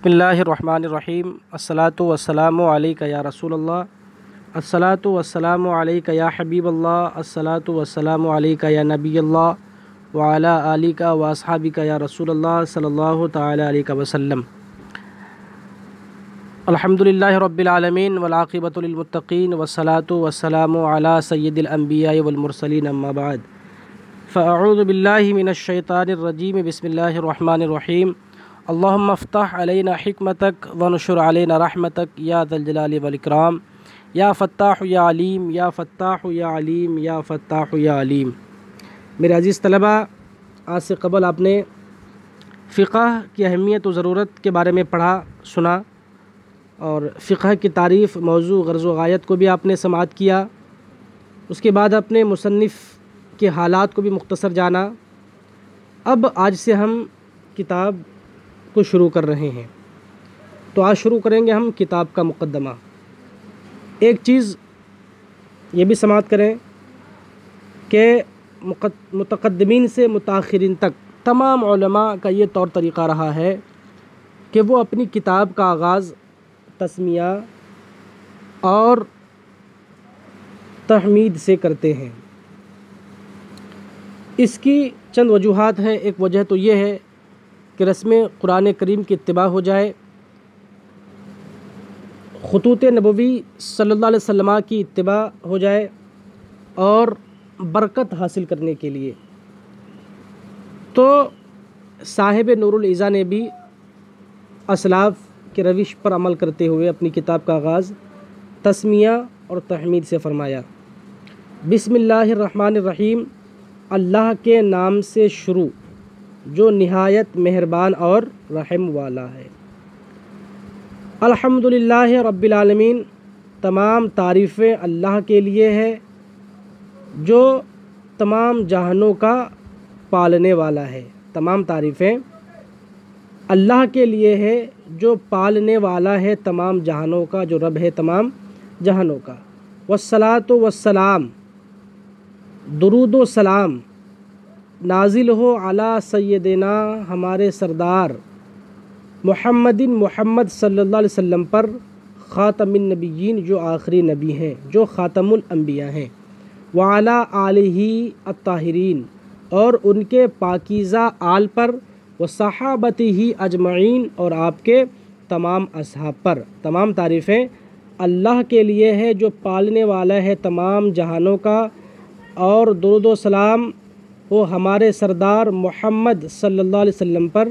بسم اللہ الرحمن الرحیم الصلاۃ والسلام علیک یا رسول اللہ الصلاۃ والسلام علیک یا حبیب اللہ الصلاۃ والسلام علیک یا نبی اللہ وعلی آلک و اصحابک یا رسول اللہ صلی اللہ تعالی علیہ وسلم۔ الحمدللہ رب العالمین والعاقبۃ للمتقین والصلاۃ والسلام علی سید الانبیاء والمرسلین اما بعد فاعوذ باللہ من الشیطان الرجیم بسم اللہ الرحمن الرحیم۔ اللہم افتح علینا حکمتک ونشر علینا رحمتک یا ذا الجلال والاکرام یا فتاح یا علیم یا فتاح یا علیم یا فتاح یا علیم۔ میرے عزیز طلبہ، آج سے قبل آپ نے فقہ کی اہمیت و ضرورت کے بارے میں پڑھا سنا، اور فقہ کی تعریف، موضوع، غرض و غایت کو بھی آپ نے سماعت کیا۔ اس کے بعد اپنے مصنف کے حالات کو بھی مختصر جانا۔ اب آج سے ہم کتاب کو شروع کر رہے ہیں، تو آج شروع کریں گے ہم کتاب کا مقدمہ۔ ایک چیز یہ بھی سماعت کریں کہ متقدمین سے متاخرین تک تمام علماء کا یہ طور طریقہ رہا ہے کہ وہ اپنی کتاب کا آغاز تسمیہ اور تحمید سے کرتے ہیں۔ اس کی چند وجوہات ہیں۔ ایک وجہ تو یہ ہے کہ رسم قرآن کریم کی اتباع ہو جائے، خطوط نبوی صلی اللہ علیہ وسلم کی اتباع ہو جائے، اور برکت حاصل کرنے کے لیے تو صاحب نور العزا نے بھی اسلاف کے روش پر عمل کرتے ہوئے اپنی کتاب کا آغاز تسمیہ اور تحمید سے فرمایا۔ بسم اللہ الرحمن الرحیم، اللہ کے نام سے شروع جو نہایت مہربان اور رحم والا ہے۔ الحمدللہ رب العالمین، تمام تعریفیں اللہ کے لیے ہے جو تمام جہانوں کا پالنے والا ہے۔ تمام تعریفیں اللہ کے لیے ہے جو پالنے والا ہے تمام جہانوں کا، جو رب ہے تمام جہانوں کا۔ والصلاۃ والسلام، درود و سلام نازل ہو علی سیدنا، ہمارے سردار محمد صلی اللہ علیہ وسلم پر، خاتم النبیین، جو آخری نبی ہیں، جو خاتم الانبیاء ہیں، وعلی آلہ الطاہرین، اور ان کے پاکیزہ آل پر، وصحابتہ اجمعین، اور آپ کے تمام اصحاب پر۔ تمام تعریفیں اللہ کے لیے ہے جو پالنے والا ہے تمام جہانوں کا، اور درود و سلام وہ ہمارے سردار محمد صلی اللہ علیہ وسلم پر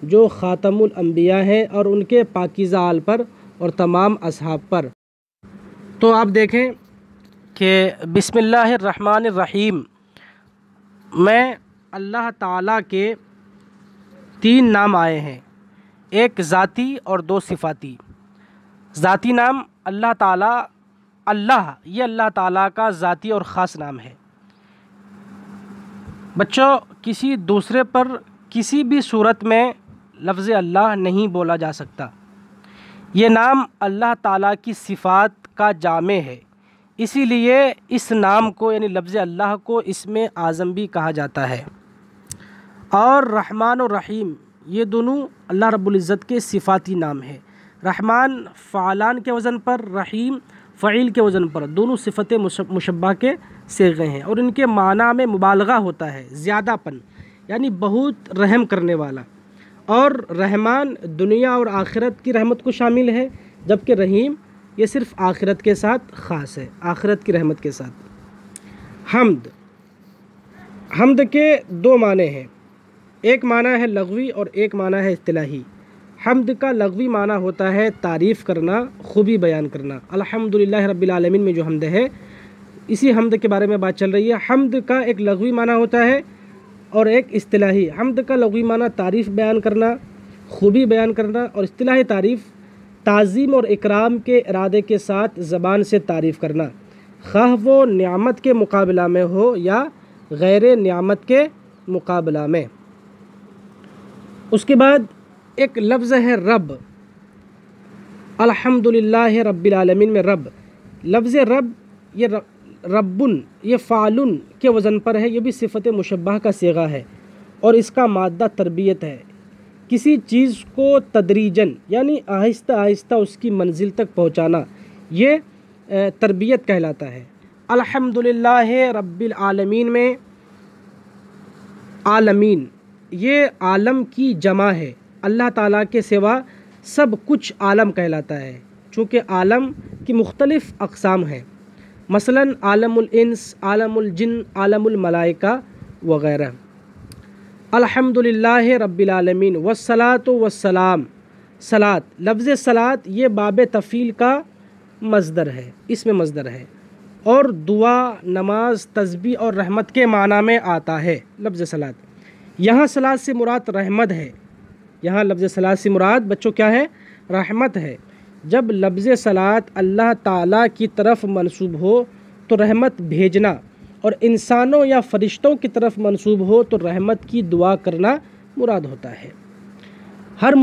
جو خاتم الانبیاء ہیں، اور ان کے پاکیزہ آل پر اور تمام اصحاب پر۔ تو آپ دیکھیں کہ بسم اللہ الرحمن الرحیم میں اللہ تعالیٰ کے 3 نام آئے ہیں، ایک ذاتی اور 2 صفاتی۔ ذاتی نام اللہ تعالیٰ، اللہ یہ اللہ تعالیٰ کا ذاتی اور خاص نام ہے۔ بچوں، کسی دوسرے پر کسی بھی صورت میں لفظ اللہ نہیں بولا جا سکتا۔ یہ نام اللہ تعالیٰ کی صفات کا جامع ہے، اسی لیے اس نام کو یعنی لفظ اللہ کو اسم اعظم بھی کہا جاتا ہے۔ اور رحمان اور رحیم یہ دونوں اللہ رب العزت کے صفاتی نام ہیں۔ رحمان فعلان کے وزن پر، رحیم فعیل کے وزن پر، دونوں صفت مشبہ کے صیغے ہیں، اور ان کے معنی میں مبالغہ ہوتا ہے، زیادہ پن، یعنی بہت رحم کرنے والا۔ اور رحمان دنیا اور آخرت کی رحمت کو شامل ہے، جبکہ رحیم یہ صرف آخرت کے ساتھ خاص ہے، آخرت کی رحمت کے ساتھ۔ حمد کے 2 معنی ہیں، ایک معنی ہے لغوی اور ایک معنی ہے اصطلاحی۔ حمد کا لغوی معنی ہوتا ہے تعریف کرنا، خوبی بیان کرنا۔ الحمدللہ رب العالمین میں جو حمد ہے، اسی حمد کے بارے میں بات چل رہی ہے۔ حمد کا ایک لغوی معنی ہوتا ہے اور ایک اصطلاحی۔ حمد کا لغوی معنی تعریف بیان کرنا، خوبی بیان کرنا، اور اصطلاحی تعریف تعظیم اور اکرام کے ارادے کے ساتھ زبان سے تعریف کرنا، خواہ وہ نعمت کے مقابلہ میں ہو یا غیر نعمت کے مقابلہ میں۔ اس کے بعد ایک لفظ ہے رب۔ الحمدللہ رب العالمین میں رب، لفظ رب یہ ربن یہ فعلن کے وزن پر ہے، یہ بھی صفت مشبہ کا صیغہ ہے، اور اس کا مادہ تربیت ہے۔ کسی چیز کو تدریجاً یعنی آہستہ آہستہ اس کی منزل تک پہنچانا، یہ تربیت کہلاتا ہے۔ الحمدللہ رب العالمین میں عالمین یہ عالم کی جمع ہے، اللہ تعالیٰ کے سوا سب کچھ عالم کہلاتا ہے، چونکہ عالم کی مختلف اقسام ہیں، مثلا عالم الانس، عالم الجن، عالم الملائکہ وغیرہ۔ الحمدللہ رب العالمین والصلاۃ والسلام، صلاۃ، لفظ صلاۃ یہ باب تفعیل کا مصدر ہے، اس میں مصدر ہے، اور دعا، نماز، تسبیح اور رحمت کے معنی میں آتا ہے لفظ صلاۃ۔ یہاں صلاۃ سے مراد رحمت ہے، یہاں لفظ صلاۃ سے مراد بچوں کیا ہے؟ رحمت ہے۔ جب لفظ صلاۃ اللہ تعالیٰ کی طرف منسوب ہو تو رحمت بھیجنا، اور انسانوں یا فرشتوں کی طرف منسوب ہو تو رحمت کی دعا کرنا مراد ہوتا ہے۔ ہر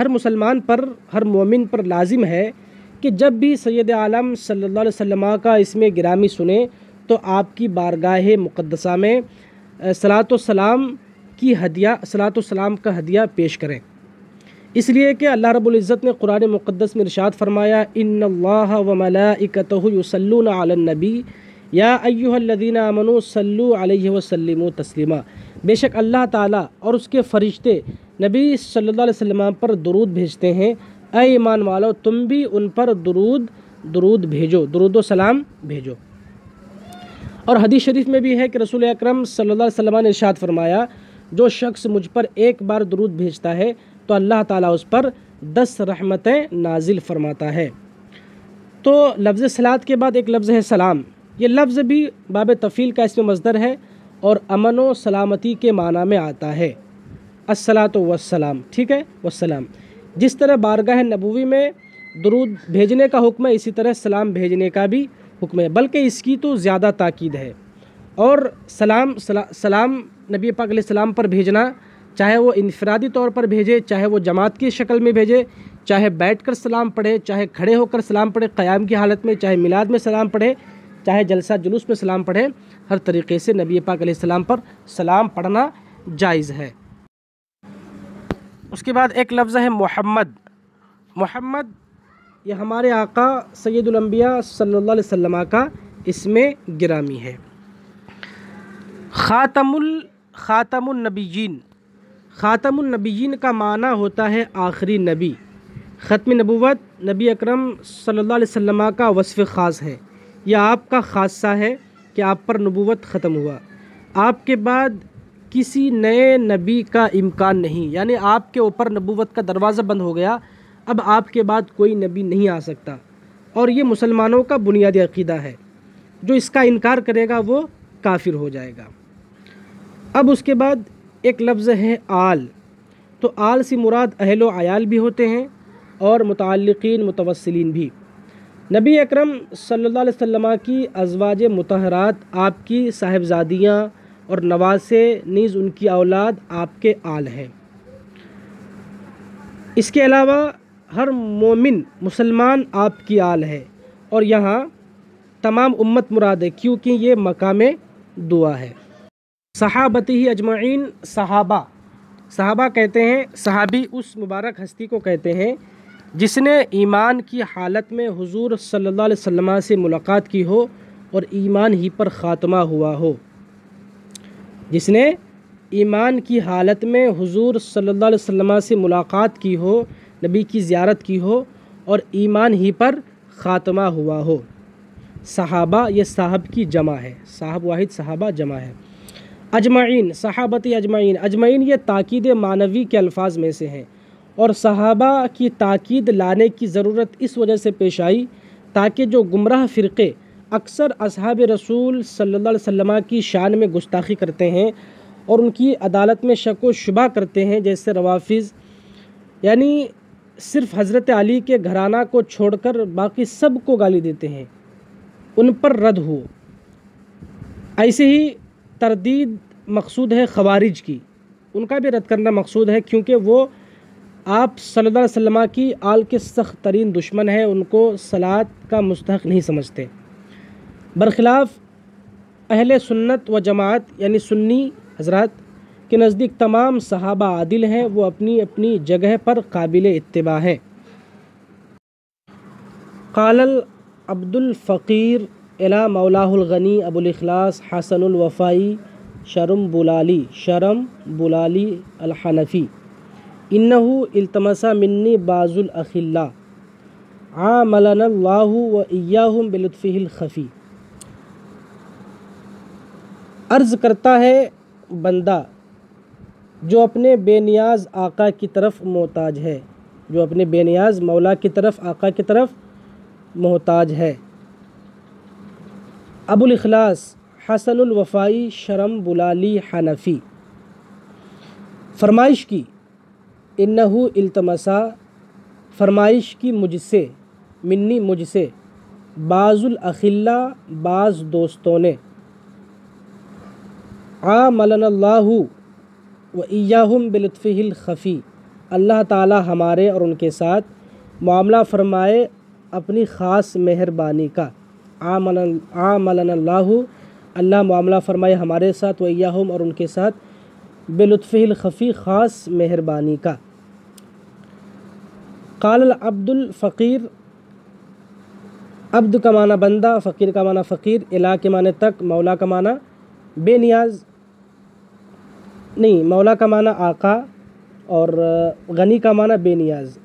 مسلمان پر، ہر مومن پر لازم ہے کہ جب بھی سید عالم صلی اللہ علیہ وسلم کا اسم گرامی سنے تو آپ کی بارگاہ مقدسہ میں صلاۃ و سلام کا ہدیہ پیش کریں، اس لیے کہ اللہ رب العزت نے قرآن مقدس میں ارشاد فرمایا، ان اللہ وملائکتہ یصلون علی النبی یا ایھا الذین آمنوا صلوا علیہ وسلموا تسلیما، بے شک اللہ تعالیٰ اور اس کے فرشتے نبی صلی اللہ علیہ وسلم پر درود بھیجتے ہیں، اے ایمان والو تم بھی ان پر درود بھیجو، درود و سلام بھیجو۔ اور حدیث شریف میں بھی ہے کہ رسول اکرم صلی اللہ علیہ وسلم نے ارشاد فرمایا، جو شخص مجھ پر ایک بار درود بھیجتا ہے تو اللہ تعالیٰ اس پر 10 رحمتیں نازل فرماتا ہے۔ تو لفظ صلاۃ کے بعد ایک لفظ ہے سلام، یہ لفظ بھی باب تفعیل کا اسم مصدر ہے اور امن و سلامتی کے معنی میں آتا ہے، الصلاۃ والسلام، ٹھیک ہے، والسلام۔ جس طرح بارگاہ نبوی میں درود بھیجنے کا حکم ہے، اسی طرح سلام بھیجنے کا بھی حکم ہے، بلکہ اس کی تو زیادہ تاکید ہے۔ اور سلام نبی پاک علیہ السلام پر بھیجنا، چاہے وہ انفرادی طور پر بھیجے، چاہے وہ جماعت کی شکل میں بھیجے، چاہے بیٹھ کر سلام پڑھے، چاہے کھڑے ہو کر سلام پڑھے قیام کی حالت میں، چاہے میلاد میں سلام پڑھے، چاہے جلسہ جلوس میں سلام پڑھے، ہر طریقے سے نبی پاک علیہ السلام پر سلام پڑھنا جائز ہے۔ اس کے بعد ایک لفظ ہے محمد۔ محمد یہ ہمارے آقا سید الانبیاء صلی اللہ علیہ وسلم کا اسم گرامی ہے۔ خاتم النبیین، خاتم النبیین کا معنی ہوتا ہے آخری نبی۔ ختم نبوت نبی اکرم صلی اللہ علیہ وسلم کا وصف خاص ہے، یہ آپ کا خاصہ ہے کہ آپ پر نبوت ختم ہوا، آپ کے بعد کسی نئے نبی کا امکان نہیں، یعنی آپ کے اوپر نبوت کا دروازہ بند ہو گیا، اب آپ کے بعد کوئی نبی نہیں آ سکتا، اور یہ مسلمانوں کا بنیادی عقیدہ ہے، جو اس کا انکار کرے گا وہ کافر ہو جائے گا۔ اب اس کے بعد ایک لفظ ہے آل، تو آل سے مراد اہل و عیال بھی ہوتے ہیں اور متعلقین متوسلین بھی۔ نبی اکرم صلی اللہ علیہ وسلم کی ازواج مطہرات، آپ کی صاحبزادیاں اور نواسے، نیز ان کی اولاد آپ کے آل ہیں۔ اس کے علاوہ ہر مومن مسلمان آپ کی آل ہے، اور یہاں تمام امت مراد ہے کیونکہ یہ مقام دعا ہے۔ صحابتی اجمعین، صحابہ کہتے ہیں، صحابی اس مبارک ہستی کو کہتے ہیں جس نے ایمان کی حالت میں حضور صلی اللہ علیہ وسلم سے ملاقات کی ہو اور ایمان ہی پر خاتمہ ہوا ہو۔ جس نے ایمان کی حالت میں حضور صلی اللہ علیہ وسلم سے ملاقات کی ہو، نبی کی زیارت کی ہو اور ایمان ہی پر خاتمہ ہوا ہو۔ صحابہ یہ صاحب کی جمع ہے، صاحب واحد صحابہ جمع ہے۔ اجمعین، صحابتی اجمعین، اجمعین یہ تاکید معنوی کے الفاظ میں سے ہیں، اور صحابہ کی تاکید لانے کی ضرورت اس وجہ سے پیش آئی تاکہ جو گمراہ فرقے اکثر اصحاب رسول صلی اللہ علیہ وسلم کی شان میں گستاخی کرتے ہیں اور ان کی عدالت میں شک و شبہ کرتے ہیں، جیسے روافض، یعنی صرف حضرت علی کے گھرانہ کو چھوڑ کر باقی سب کو گالی دیتے ہیں، ان پر رد ہو۔ ایسے ہی تردید مقصود ہے خوارج کی، ان کا بھی رد کرنا مقصود ہے کیونکہ وہ آپ صلی اللہ علیہ وسلم کی آل کے سخت ترین دشمن ہیں، ان کو صلاۃ کا مستحق نہیں سمجھتے۔ برخلاف اہل سنت و جماعت یعنی سنی حضرات کے نزدیک تمام صحابہ عادل ہیں، وہ اپنی اپنی جگہ پر قابل اتباع ہیں۔ قال عبد الفقیر الی مولاه الغنی ابو الاخلاص حسن الوفائی شرم بلالی الحنفی انه التمس منی بعض الاخلاء عاملنا اللہ وإیاہم بلطفہ الخفی۔ عرض کرتا ہے بندہ جو اپنے بے نیاز آقا کی طرف محتاج ہے، جو اپنے بے نیاز مولا کی طرف، آقا کی طرف محتاج ہے۔ ابو الاخلاص حسن الوفائی شرم بلالی حنفی فرمائش کی، انہو التمسا فرمائش کی مجھ سے، منی مجھ سے، بعض الاخلاء بعض دوستوں نے، عاملنا اللہ وإیاہم بلطفہ الخفی اللہ تعالی ہمارے اور ان کے ساتھ معاملہ فرمائے اپنی خاص مہربانی کا۔ عاملنا اللہ اللہ معاملہ فرمائے ہمارے ساتھ، وإیاہم اور ان کے ساتھ، بلطفہ الخفی خاص مہربانی کا۔ قال عبد الفقیر، عبد کا معنی بندہ، فقیر کا معنی فقیر، الہ کے معنی تک، مولا کا معنی بے نیاز نہیں، مولا کا معنی آقا اور غنی کا معنی بے نیاز،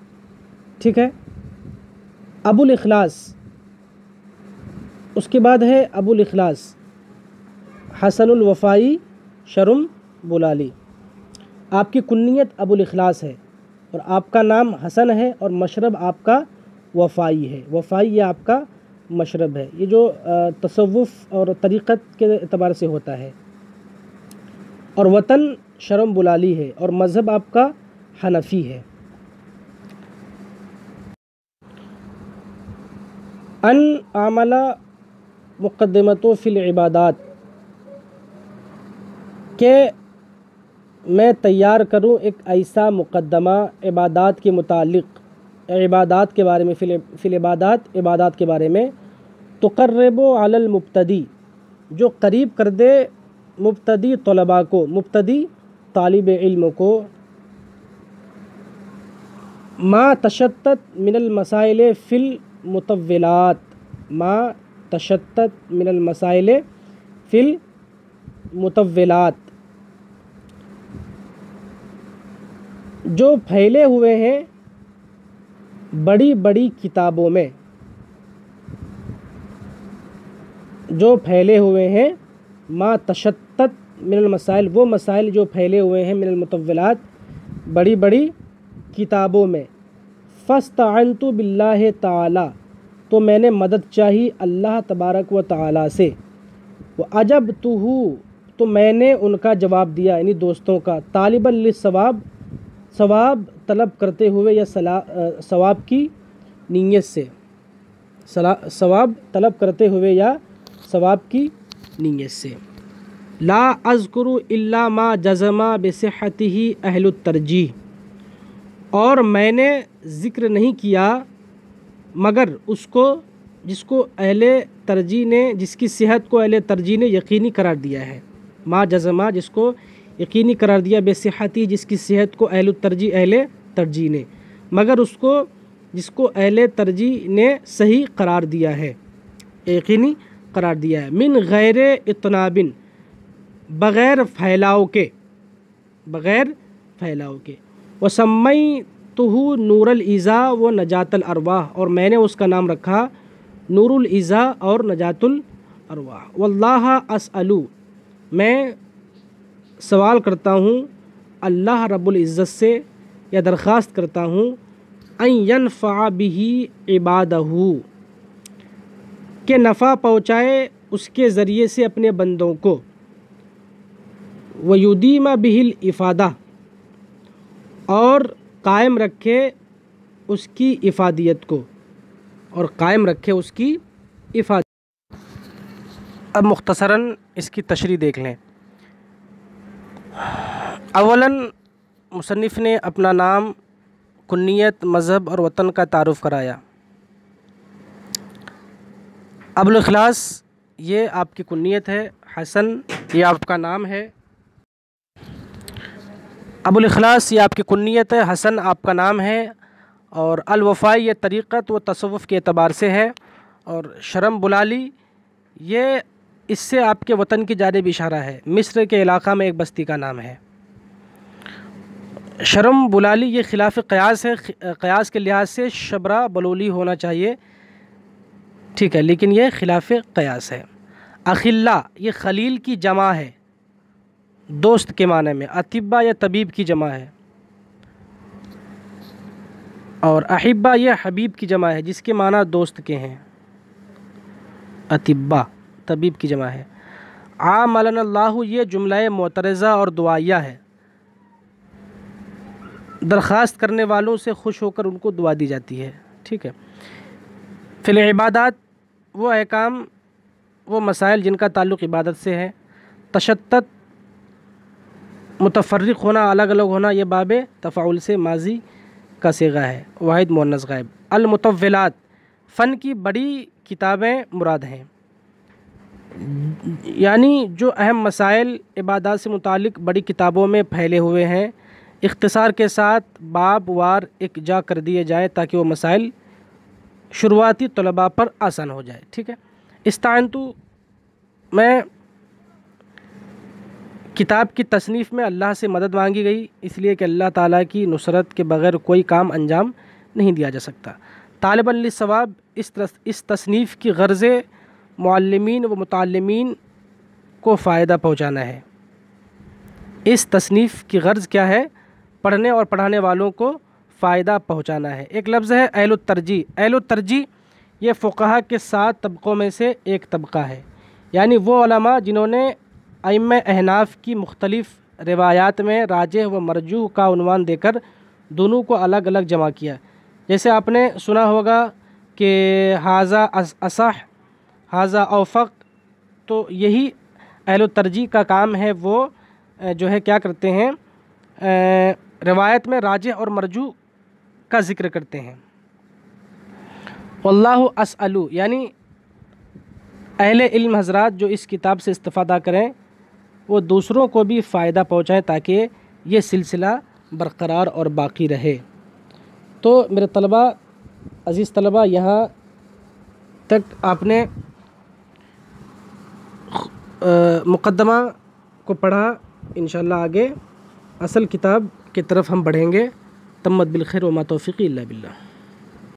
ٹھیک ہے۔ ابو الاخلاص، اس کے بعد ہے ابو الاخلاص حسن الوفائی شرم بلالی۔ آپ کی کنیت ابو الاخلاص ہے اور آپ کا نام حسن ہے اور مشرب آپ کا وفائی ہے۔ وفائی یہ آپ کا مشرب ہے، یہ جو تصوف اور طریقت کے اعتبار سے ہوتا ہے، اور وطن شرم بلالی ہے اور مذہب آپ کا حنفی ہے۔ ان عمل مقدمۃ فی العبادات، کہ میں تیار کروں ایک ایسا مقدمہ عبادات کے متعلق، عبادات کے بارے میں، فی العبادات عبادات کے بارے میں، تقرب علی المبتدی جو قریب کر دے مبتدی طلباء کو، مبتدی طالب علم کو، ما تشتت من المسائل فی المطولات، ما تشتت من المسائل فی المطولات جو پھیلے ہوئے ہیں بڑی بڑی کتابوں میں، جو پھیلے ہوئے ہیں، ما تشتت من المسائل وہ مسائل جو پھیلے ہوئے ہیں، من المطولات بڑی بڑی کتابوں میں، فاستعنت باللہ تعالی تو میں نے مدد چاہی اللہ تبارک و تعالی سے، وَأَجَبْتُهُ تو میں نے ان کا جواب دیا، یعنی دوستوں کا، طالبا للثواب ثواب طلب کرتے ہوئے یا ثواب کی نیت سے، ثواب طلب کرتے ہوئے یا ثواب کی نیت سے۔ لا اذکر الا ما جزم بصحتہ اہل الترجیح اور میں نے ذکر نہیں کیا مگر اس کو جس کو اہل ترجیح نے، جس کی صحت کو اہل ترجیح نے یقینی قرار دیا ہے، ما جزمہ جس کو یقینی قرار دیا، بصحتی جس کی صحت کو اہل الترجیح اہل ترجیح نے، مگر اس کو جس کو اہل ترجیح نے صحیح قرار دیا ہے، یقینی قرار دیا ہے، من غیر اطناب بغیر پھیلاؤ کے، بغیر پھیلاؤ کے، وسمیتہ نور الایذا و نجات الارواح اور میں نے اس کا نام رکھا نور الایذا اور نجات الارواح، واللہ اسأل میں سوال کرتا ہوں اللہ رب العزت سے یا درخواست کرتا ہوں ان ینفع بہ عبادہ کہ نفع پہنچائے اس کے ذریعے سے اپنے بندوں کو، ویدیم بہ الافادہ اور قائم رکھے اس کی افادیت کو، اور قائم رکھے اس کی افادیت۔ اب مختصراً اس کی تشریح دیکھ لیں۔ اولاً مصنف نے اپنا نام، کنیت، مذہب اور وطن کا تعارف کرایا۔ ابو الاخلاص یہ آپ کی کنیت ہے، حسن یہ آپ کا نام ہے، ابوالاخلاص یہ آپ کی کنیت ہے، حسن آپ کا نام ہے، اور الوفا یہ طریقت و تصوف کے اعتبار سے ہے، اور شرم بلالی یہ اس سے آپ کے وطن کی جانب اشارہ ہے، مصر کے علاقہ میں ایک بستی کا نام ہے۔ شرم بلالی یہ خلاف قیاس ہے، قیاس کے لحاظ سے شبرا بلولی ہونا چاہیے، ٹھیک ہے، لیکن یہ خلاف قیاس ہے۔ اخلا یہ خلیل کی جمع ہے، دوست کے معنی میں۔ اطبا یہ طبیب کی جمع ہے، اور احبا یہ حبیب کی جمع ہے جس کے معنی دوست کے ہیں۔ اطبا طبیب کی جمع ہے۔ عاملنا اللہ یہ جملہ معترضہ اور دعائیہ ہے، درخواست کرنے والوں سے خوش ہو کر ان کو دعا دی جاتی ہے، ٹھیک ہے۔ فی العبادات وہ احکام وہ مسائل جن کا تعلق عبادت سے ہے۔ تشتت متفرق ہونا، الگ الگ ہونا، یہ باب تفاعل سے ماضی کا صیغہ ہے، واحد مؤنث غائب۔ المطولات فن کی بڑی کتابیں مراد ہیں، یعنی جو اہم مسائل عبادات سے متعلق بڑی کتابوں میں پھیلے ہوئے ہیں، اختصار کے ساتھ باب وار ایک جا کر دیے جائیں تاکہ وہ مسائل شروعاتی طلباء پر آسان ہو جائے، ٹھیک ہے۔ استعنتو میں کتاب کی تصنیف میں اللہ سے مدد مانگی گئی، اس لیے کہ اللہ تعالیٰ کی نصرت کے بغیر کوئی کام انجام نہیں دیا جا سکتا۔ طالباً للثواب اس تصنیف کی غرض معلمین و متعلمین کو فائدہ پہنچانا ہے۔ اس تصنیف کی غرض کیا ہے؟ پڑھنے اور پڑھانے والوں کو فائدہ پہنچانا ہے۔ ایک لفظ ہے اہل الترجیح۔ اہل الترجیح یہ فقہا کے 7 طبقوں میں سے ایک طبقہ ہے، یعنی وہ علماء جنہوں نے ائمہ احناف کی مختلف روایات میں راجح و مرجوح کا عنوان دے کر دونوں کو الگ الگ جمع کیا۔ جیسے آپ نے سنا ہوگا کہ ھذا اصح، ھذا اوفق، تو یہی اہل الترجیح کا کام ہے، وہ جو ہے کیا کرتے ہیں، روایت میں راجح اور مرجوح کا ذکر کرتے ہیں۔ واللہ اسأل، یعنی اہل علم حضرات جو اس کتاب سے استفادہ کریں وہ دوسروں کو بھی فائدہ پہنچائیں تاکہ یہ سلسلہ برقرار اور باقی رہے۔ تو میرے طلباء، عزیز طلباء، یہاں تک آپ نے مقدمہ کو پڑھا، انشاءاللہ آگے اصل کتاب کی طرف ہم بڑھیں گے۔ تمت بالخیر وما توفیقی الا باللہ۔